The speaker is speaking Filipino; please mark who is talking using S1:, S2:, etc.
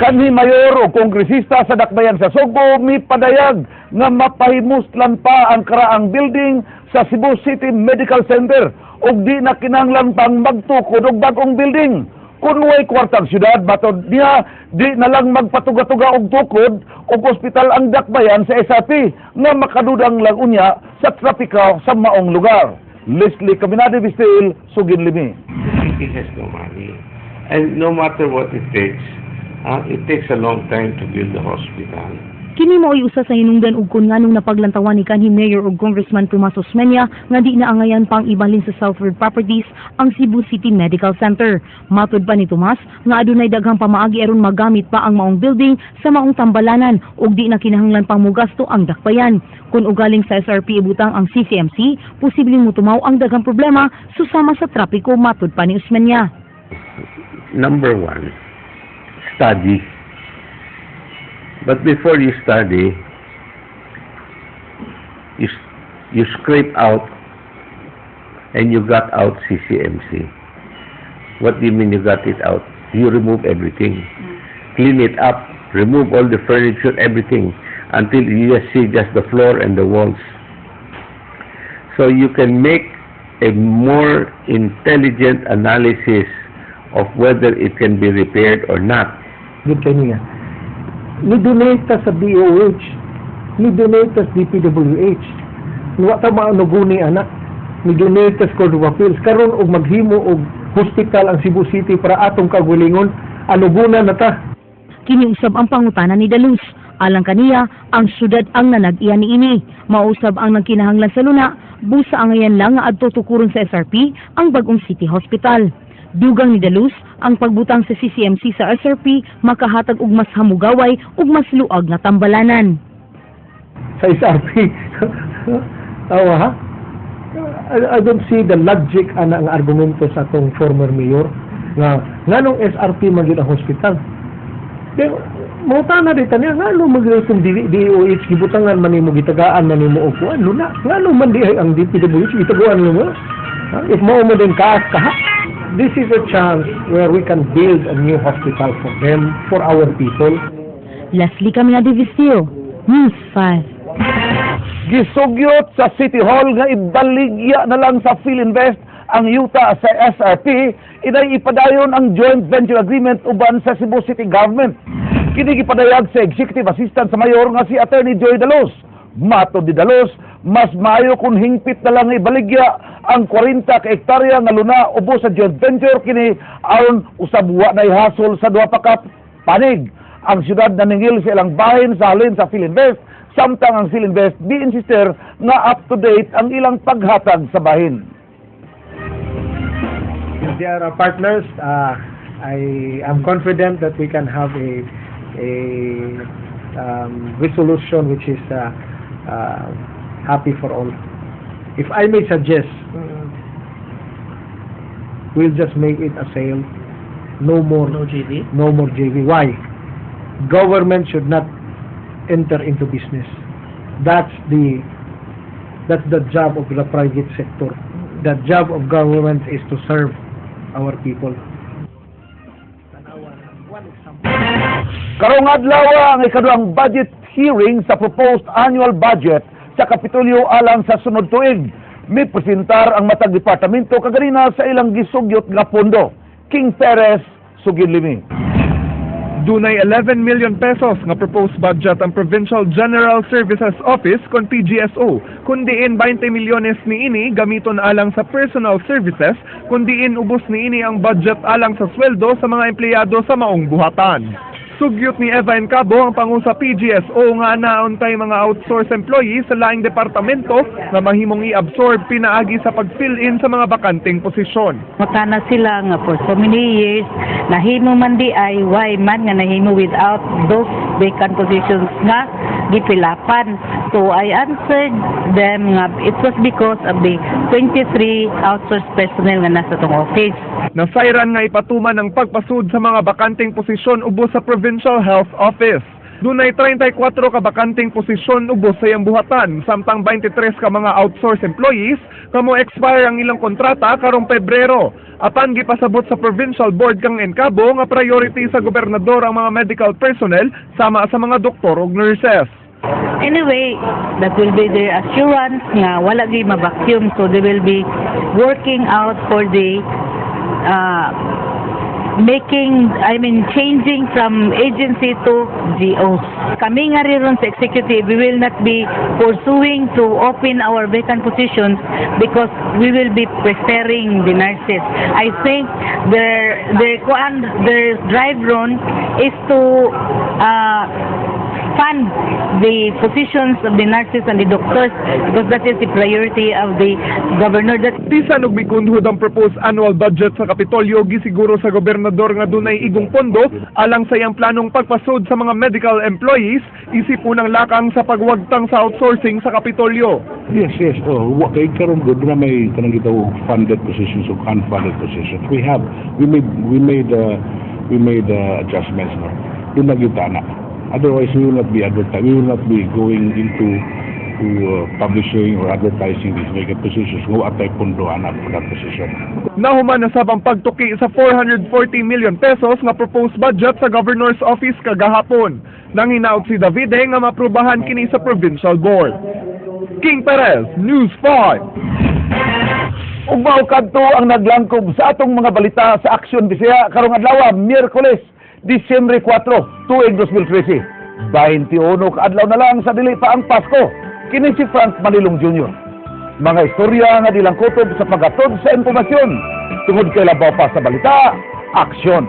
S1: Kanhi mayor o kongresista sa dakbayan sa Sugbo mipadayag nga mapahimuslan pa ang karaang building sa Cebu City Medical Center ug di na kinahanglan pang magtukod og bag-ong building. Kung way kwartang syudad batod niya di na lang magpatuga-tuga og tukod og ospital ang dakbayan sa SRP nga makadudang lang unya sa trapiko sa maong lugar. Leslie Caminade Vistil, Sugin Limi.
S2: City has no money, and no matter what it takes a long time to build a hospital.
S3: Kini mao'y usa sa hinungdan ug kun nganong napaglantawan ni kanhi Mayor ug Congressman Tomas Osmeña nga di na angayan pang ibalhin sa Southward Properties ang Cebu City Medical Center. Matud pa ni Tomas nga adunay daghang pamaagi aron magamit pa ang maong building sa maong tambalanan ug di na kinahanglan pang mugasto ang dakbayan. Kung ugaling sa SRP ibutang ang CCMC, posibleng mutumaw ang daghang problema susama sa trapiko, matud pa ni Osmeña.
S2: Number one, study. But before you study, you scrape out and you got out CCMC. What do you mean you got it out? You remove everything. Clean it up. Remove all the furniture, everything, until you just see just the floor and the walls. So you can make a more intelligent analysis of whether it can be repaired or not.
S4: Good kanya. Ni-donate sa DOH, ni-donate sa DPWH. Nuwa ta maanuguni anak, ni-donate sa Court of Appeals. Karon og maghimo og hospital ang Cebu City para atong kagulingon, anuguna na ta.
S3: Kiniusab ang pangutana ni Dalus. Alang kaniya, ang syudad ang nanag-iya ni ini. Mausab ang nagkinahanglan sa luna, busa ang ngayon lang nga adto tukuron sa SRP ang bagong City Hospital. Dugang ni Dalus, ang pagbutang sa CCMC sa SRP makahatag og mas hamugaway ug mas luag na tambalanan.
S4: Sa SRP, tawa ha? I don't see the logic ana ang argumento sa atong former mayor nga nganong SRP magid ang hospital. Mauta na dito niya, ngano magiging itong DOH, gibutangan man mo, gitagaan man mo, o kuan, luna, ngano man di ang DPWH, gitagaan mo. If mo din this is a chance where we can build a new hospital for them, for our people.
S3: Leslie Caminade Vistil, News 5.
S1: Gisugyot sa City Hall nga ibaligya na lang sa PhilInvest ang yuta sa SRP, inay ipadayon ang joint venture agreement uban sa Cebu City Government. Kini gipadayag sa Executive Assistant sa Mayor nga si Attorney Joy Dalos. Matod di Dalos, mas maayo kung hingpit na lang ibaligya ang 40 ka hektarya nga luna ubos sa joint venture kini aron usabwa na ihasol sa duha pa ka panig. Ang syudad na ningil sa ilang bahin sa halin sa PhilInvest, samtang ang PhilInvest di insister nga up to date ang ilang paghatag sa bahin.
S4: They are our partners. I am confident that we can have a resolution which is happy for all. If I may suggest, we'll just make it a sale. No more JV. No more JV. Why? Government should not enter into business. That's the job of the private sector. The job of government is to serve our people.
S1: Karong adlaw ang ikaduhang budget hearing sa proposed annual budget sa Kapitolyo alang sa sunod tuig. May presentar ang matag departamento kaganina sa ilang gisugyot nga pondo. King Perez, Sugin Limi.
S5: Dunay 11 million pesos nga proposed budget ang Provincial General Services Office kon PGSO, kundiin 20 milyones ni ini gamiton alang sa personal services, kundiin ubos ni ini ang budget alang sa sweldo sa mga empleyado sa maong buhatan. Sugyot ni Eva Encabo ang pangu sa PGSO nga nauntay mga outsource employees sa laing departamento na mahimong i-absorb pinaagi sa pag-fill-in sa mga bakanting posisyon.
S6: Makana sila nga for so many years, nahimo man di ay why man nga nahimo without those vacant positions nga gipilapan. So I answered them nga it was because of the 23 outsourced personnel nga nasa tong office.
S5: Nasayran nga ipatuman ang pagpasud sa mga bakanting posisyon ubos sa Provincial Health Office. Dunay 34 ka bakanting posisyon ubos sa iyang buhatan, samtang 23 ka mga outsourced employees kamo expire ang ilang kontrata karong Pebrero. Apan gipasabot sa provincial board kang Encabo nga priority sa gobernador ang mga medical personnel sama sa mga doktor ug nurses.
S6: Anyway, that will be the assurance nga wala gi ma-vacuum, so they will be working out for the changing from agency to GOs. Kami nga rin sa executive, we will not be pursuing to open our vacant positions because we will be preferring the nurses. I think their drive run is to fund the positions of the nurses and the doctors because that is the priority of the governor.
S5: Bisan og mikunhod ang proposed annual budget sa Kapitolyo, gisiguro sa gobernador nga dunay igong pondo alang sa iyang planong pagpasod sa mga medical employees, isip unang lakang sa pagwagtang sa outsourcing sa Kapitolyo.
S7: Yes. Kay karon good na may kanang gitaw funded positions o unfunded positions. We made adjustments no. Doon na kita na. Otherwise, we will not be advertising. We will not be going into publishing or advertising these vacant positions. Ngo atay pondo anak for that position.
S5: Nahuman na sabang pagtuki sa 440 million pesos nga proposed budget sa Governor's Office kagahapon. Nang hinaut si Davide nga maprubahan kini sa Provincial Board. King Perez, News 5.
S1: Ugmaw kadto ang naglangkob sa atong mga balita sa Aksyon Bisaya karong adlaw, Miyerkules, Disyembre 4, tuig 2013. 21 kaadlaw na lang sa dili pa ang Pasko. Kini si Frank Manilong Jr. Mga istorya nga dilangkotob sa paghatod sa impormasyon. Tungod kay labaw pa sa balita, Aksyon.